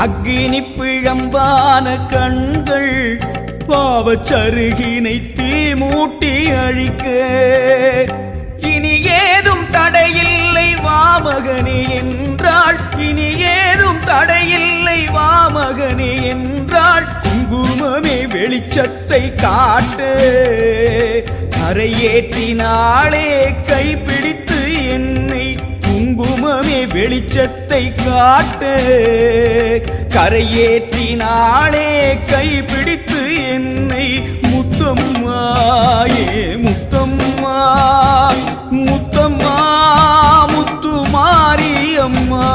அக்கினி பிழம்பான கண்கள் பாவச்சருகினை தீ மூட்டி அழிக்க இனி ஏதும் தடையில்லை வாமகனே என்றாள். இனி ஏதும் தடையில்லை வாமகனே என்றாள். குங்குமமே வெளிச்சத்தை காட்டு கரையேற்றினாளே கைப்பிடித்து என்னை. குங்குமமே வெளிச்சத்தை காட்டு கரையேற்றினாளே கைப்பிடித்து என்னை. முத்தம்மாயே முத்தம்மா முத்தம்மா முத்துமாரியம்மா